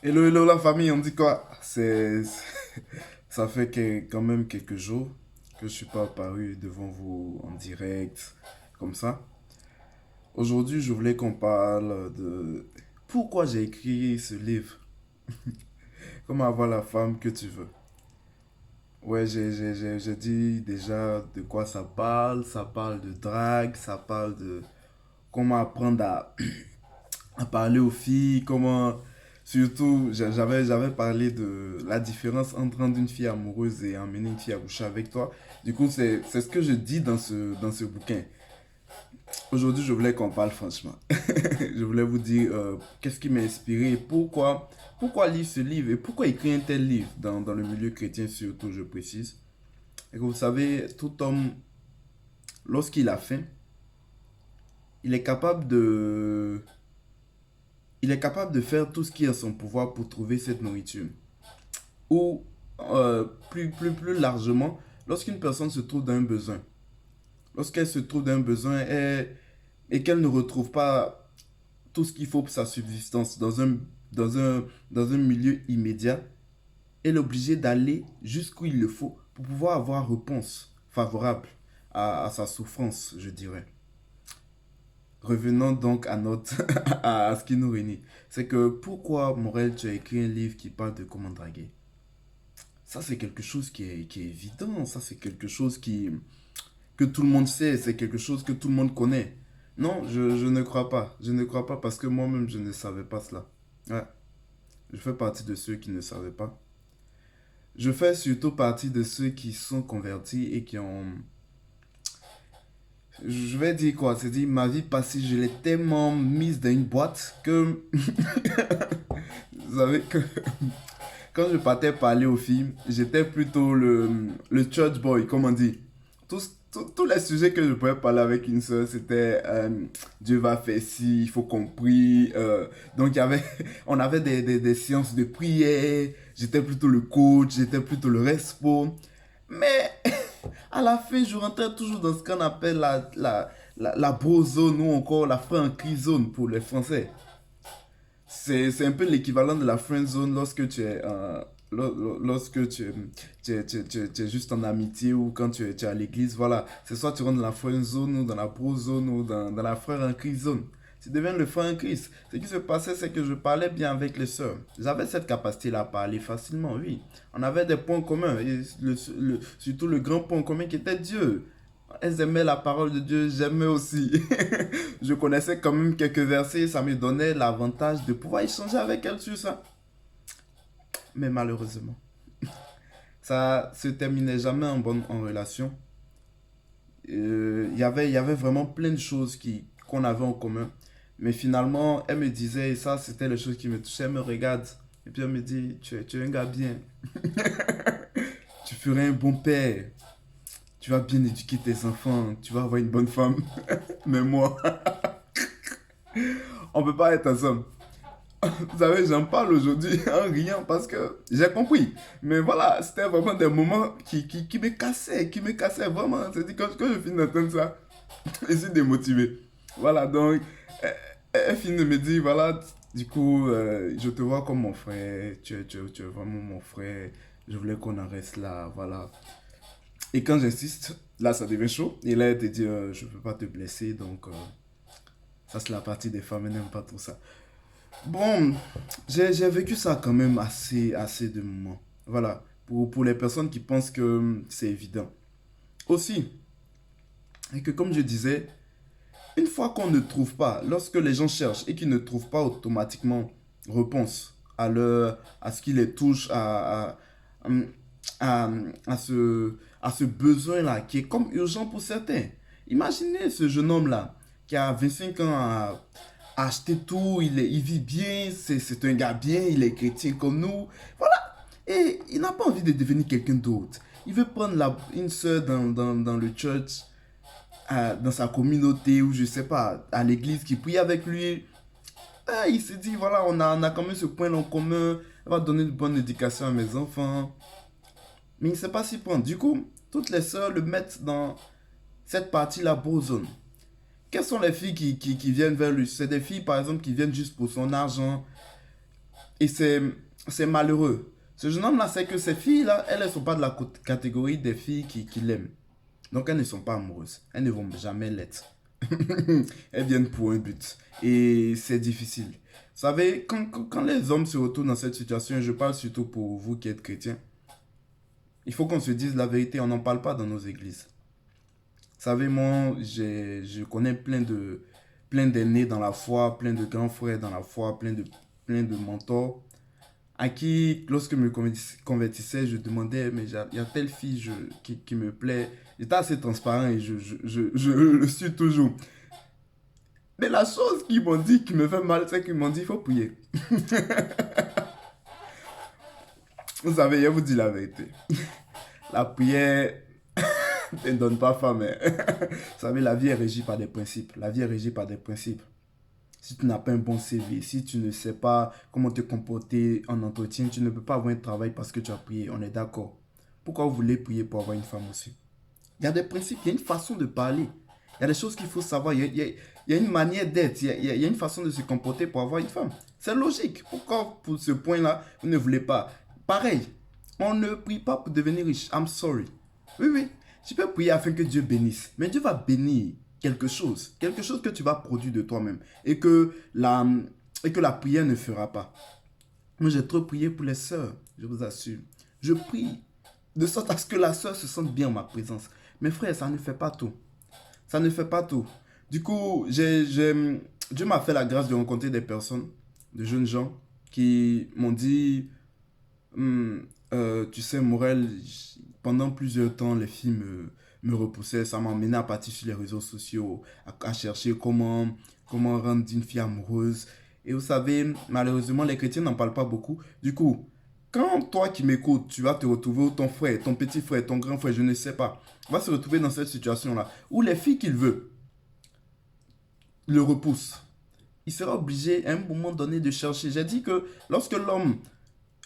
Hello, hello la famille, on dit quoi? Ça fait quand même quelques jours que je suis pas apparu devant vous en direct, comme ça. Aujourd'hui, je voulais qu'on parle de pourquoi j'ai écrit ce livre. Comment avoir la femme que tu veux. Ouais, j'ai dit déjà de quoi ça parle. Ça parle de drague, ça parle de comment apprendre à parler aux filles, comment... Surtout, j'avais parlé de la différence entre rendre une fille amoureuse et emmener une fille à coucher avec toi. Du coup, c'est ce que je dis dans ce bouquin. Aujourd'hui, je voulais qu'on parle franchement. Je voulais vous dire qu'est-ce qui m'a inspiré et pourquoi lire ce livre et pourquoi écrire un tel livre dans le milieu chrétien surtout, je précise. Et que vous savez, tout homme, lorsqu'il a faim, il est capable de il est capable de faire tout ce qui est en son pouvoir pour trouver cette nourriture. Ou plus largement, lorsqu'une personne se trouve dans un besoin, lorsqu'elle se trouve dans un besoin et qu'elle ne retrouve pas tout ce qu'il faut pour sa subsistance dans un, dans un milieu immédiat, elle est obligée d'aller jusqu'où il le faut pour pouvoir avoir réponse favorable à sa souffrance, je dirais. Revenons donc à notre à ce qui nous réunit. C'est que pourquoi, Morel, tu as écrit un livre qui parle de comment draguer? Ça, c'est quelque chose qui est évident. Ça, c'est quelque chose que tout le monde sait. C'est quelque chose que tout le monde connaît. Non, je ne crois pas. Je ne crois pas parce que moi-même, je ne savais pas cela. Ouais, je fais partie de ceux qui ne savaient pas. Je fais surtout partie de ceux qui sont convertis et qui ont... Je vais dire quoi? C'est dire, ma vie passée, je l'ai tellement mise dans une boîte que... Vous savez que quand je partais parler aux filles, j'étais plutôt le church boy, comme on dit. Tous les sujets que je pouvais parler avec une soeur, c'était Dieu va faire ci, il faut qu'on prie. Donc, on avait des séances de prière. J'étais plutôt le coach, j'étais plutôt le respo. Mais à la fin, je rentrais toujours dans ce qu'on appelle la bro zone ou encore la frankie zone pour les Français. C'est un peu l'équivalent de la friend zone lorsque tu es, lorsque tu es juste en amitié ou quand tu es à l'église. Voilà, c'est soit tu rentres dans la friend zone ou dans la bro zone ou dans la frère en Christ zone. Tu deviens le frère en Christ. Ce qui se passait, c'est que je parlais bien avec les sœurs. J'avais cette capacité-là à parler facilement, oui. On avait des points communs, et surtout le grand point commun qui était Dieu. Elles aimaient la parole de Dieu, j'aimais aussi. Je connaissais quand même quelques versets, ça me donnait l'avantage de pouvoir échanger avec elles sur ça. Mais malheureusement, ça se terminait jamais en relation. Il y avait vraiment plein de choses qu'on avait en commun. Mais finalement, elle me disait, et ça c'était les choses qui me touchaient, elle me regarde. Et puis elle me dit, tu es un gars bien, tu ferais un bon père, tu vas bien éduquer tes enfants, tu vas avoir une bonne femme. Mais moi, on peut pas être ensemble. Vous savez, j'en parle aujourd'hui en riant parce que j'ai compris. Mais voilà, c'était vraiment des moments qui me cassaient vraiment. C'est-à-dire, quand je finis d'entendre ça, je suis démotivé. Voilà, donc, elle finit de me dire, voilà, du coup, je te vois comme mon frère, tu es vraiment mon frère, je voulais qu'on en reste là, voilà. Et quand j'insiste, là, ça devient chaud. Et là, elle te dit, je ne veux pas te blesser, donc, ça, c'est la partie des femmes, elles n'aiment pas trop ça. Bon, j'ai vécu ça quand même assez de moments. Voilà, pour les personnes qui pensent que c'est évident. Aussi, et que comme je disais, une fois qu'on ne trouve pas, lorsque les gens cherchent et qu'ils ne trouvent pas automatiquement réponse à ce qui les touche, à, à ce besoin-là, qui est comme urgent pour certains. Imaginez ce jeune homme-là, qui a 25 ans, a acheté tout, il vit bien, c'est un gars bien, il est chrétien comme nous. Voilà. Et il n'a pas envie de devenir quelqu'un d'autre. Il veut prendre une soeur dans le church, dans sa communauté ou je sais pas, à l'église qui prie avec lui. Ah, il s'est dit, voilà, on a quand même ce point en commun. Elle va donner une bonne éducation à mes enfants. Mais il ne sait pas s'y prendre. Du coup, toutes les sœurs le mettent dans cette partie-là, beau zone. Quelles sont les filles qui viennent vers lui? C'est des filles, par exemple, qui viennent juste pour son argent. Et c'est malheureux. Ce jeune homme-là, c'est que ces filles-là, elles ne sont pas de la catégorie des filles qui l'aiment. Donc elles ne sont pas amoureuses. Elles ne vont jamais l'être. Elles viennent pour un but. Et c'est difficile. Vous savez, quand les hommes se retrouvent dans cette situation, je parle surtout pour vous qui êtes chrétiens, il faut qu'on se dise la vérité, on n'en parle pas dans nos églises. Vous savez, moi, je connais plein d'aînés dans la foi, plein de grands frères dans la foi, plein de mentors, à qui, lorsque je me convertissais, je demandais, mais il y a telle fille qui me plaît. J'étais assez transparent et je le suis toujours. Mais la chose qu'ils m'ont dit qui me fait mal, c'est qu'ils m'ont dit, il faut prier. Vous savez, je vous dis la vérité. La prière ne donne pas femme. Vous savez, la vie est régie par des principes. La vie est régie par des principes. Si tu n'as pas un bon CV, si tu ne sais pas comment te comporter en entretien, tu ne peux pas avoir un travail parce que tu as prié. On est d'accord. Pourquoi vous voulez prier pour avoir une femme aussi? Il y a des principes, il y a une façon de parler. Il y a des choses qu'il faut savoir. Il y a une manière d'être. Il y a une façon de se comporter pour avoir une femme. C'est logique. Pourquoi pour ce point-là, vous ne voulez pas? Pareil, on ne prie pas pour devenir riche. I'm sorry. Oui, oui. Tu peux prier afin que Dieu bénisse. Mais Dieu va bénir quelque chose. Quelque chose que tu vas produire de toi-même. Et que la prière ne fera pas. Moi, j'ai trop prié pour les sœurs. Je vous assure. Je prie de sorte à ce que la sœur se sente bien en ma présence. Mais frère, ça ne fait pas tout. Ça ne fait pas tout. Du coup, Dieu m'a fait la grâce de rencontrer des personnes, de jeunes gens, qui m'ont dit, tu sais, Morel, pendant plusieurs temps, les filles me repoussaient. Ça m'a amené à partir sur les réseaux sociaux, à chercher comment rendre une fille amoureuse. Et vous savez, malheureusement, les chrétiens n'en parlent pas beaucoup. Du coup, quand toi qui m'écoutes, tu vas te retrouver, ou ton frère, ton petit frère, ton grand frère, je ne sais pas, va se retrouver dans cette situation-là, où les filles qu'il veut le repoussent. Il sera obligé à un moment donné de chercher. J'ai dit que lorsque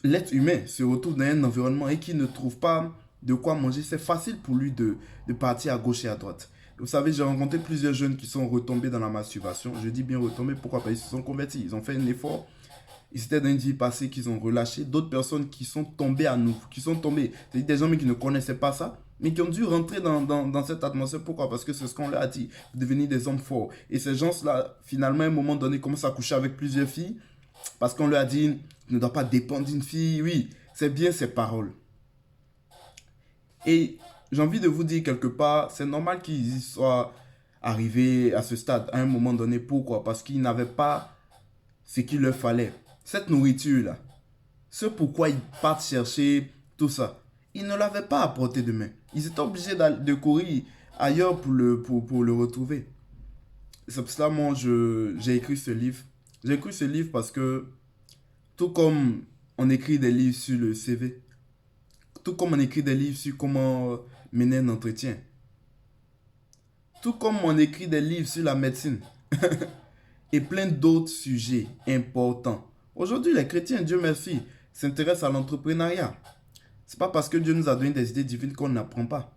l'être humain, se retrouve dans un environnement et qu'il ne trouve pas de quoi manger, c'est facile pour lui de partir à gauche et à droite. Vous savez, j'ai rencontré plusieurs jeunes qui sont retombés dans la masturbation. Je dis bien retombés, pourquoi? Parce qu'ils se sont convertis. Ils ont fait un effort. Ils étaient dans une vie passée qu'ils ont relâché. D'autres personnes qui sont tombées à nouveau, qui sont tombées. C'est-à-dire des gens qui ne connaissaient pas ça, mais qui ont dû rentrer dans cette atmosphère. Pourquoi? Parce que c'est ce qu'on leur a dit. Devenir des hommes forts. Et ces gens-là, finalement, à un moment donné, commencent à coucher avec plusieurs filles. Parce qu'on leur a dit, tu ne dois pas dépendre d'une fille. Oui, c'est bien ces paroles. Et j'ai envie de vous dire quelque part, c'est normal qu'ils y soient arrivés à ce stade à un moment donné. Pourquoi? Parce qu'ils n'avaient pas ce qu'il leur fallait. Cette nourriture-là, ce pourquoi ils partent chercher tout ça, ils ne l'avaient pas à portée de main. Ils étaient obligés de courir ailleurs pour le retrouver. C'est pour cela, moi, j'ai écrit ce livre. J'ai écrit ce livre parce que, tout comme on écrit des livres sur le CV, tout comme on écrit des livres sur comment mener un entretien, tout comme on écrit des livres sur la médecine, et plein d'autres sujets importants. Aujourd'hui, les chrétiens, Dieu merci, s'intéressent à l'entrepreneuriat. C'est pas parce que Dieu nous a donné des idées divines qu'on n'apprend pas.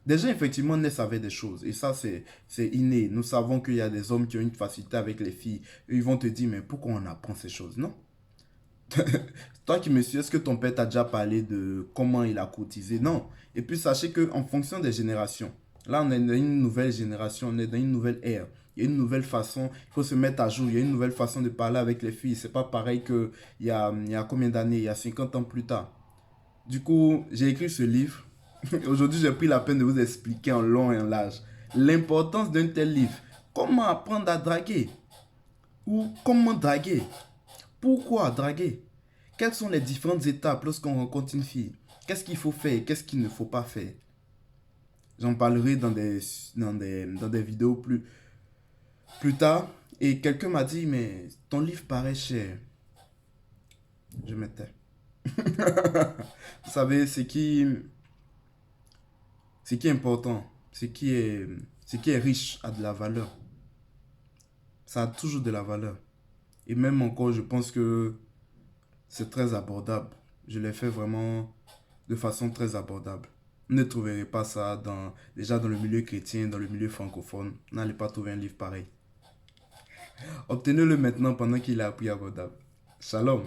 Des gens, effectivement, naissent avec des choses. Et ça, c'est inné. Nous savons qu'il y a des hommes qui ont une facilité avec les filles. Et ils vont te dire, mais pourquoi on apprend ces choses? Non. Toi qui me suis, est-ce que ton père t'a déjà parlé de comment il a cotisé? Non. Et puis, sachez qu'en fonction des générations, là, on est dans une nouvelle génération, on est dans une nouvelle ère. Il y a une nouvelle façon, il faut se mettre à jour. Il y a une nouvelle façon de parler avec les filles. C'est pas pareil qu'il y a combien d'années, il y a 50 ans plus tard. Du coup, j'ai écrit ce livre. Aujourd'hui, j'ai pris la peine de vous expliquer en long et en large l'importance d'un tel livre. Comment apprendre à draguer? Ou comment draguer? Pourquoi draguer? Quelles sont les différentes étapes lorsqu'on rencontre une fille? Qu'est-ce qu'il faut faire? Qu'est-ce qu'il ne faut pas faire? J'en parlerai dans des vidéos plus tard. Et quelqu'un m'a dit, mais ton livre paraît cher. Je me tais. Vous savez, ce qui est important, ce qui est riche a de la valeur. Ça a toujours de la valeur. Et même encore, je pense que c'est très abordable. Je l'ai fait vraiment de façon très abordable. Vous ne trouverez pas ça déjà dans le milieu chrétien, dans le milieu francophone. Vous n'allez pas trouver un livre pareil. Obtenez-le maintenant pendant qu'il est à prix abordable. Shalom.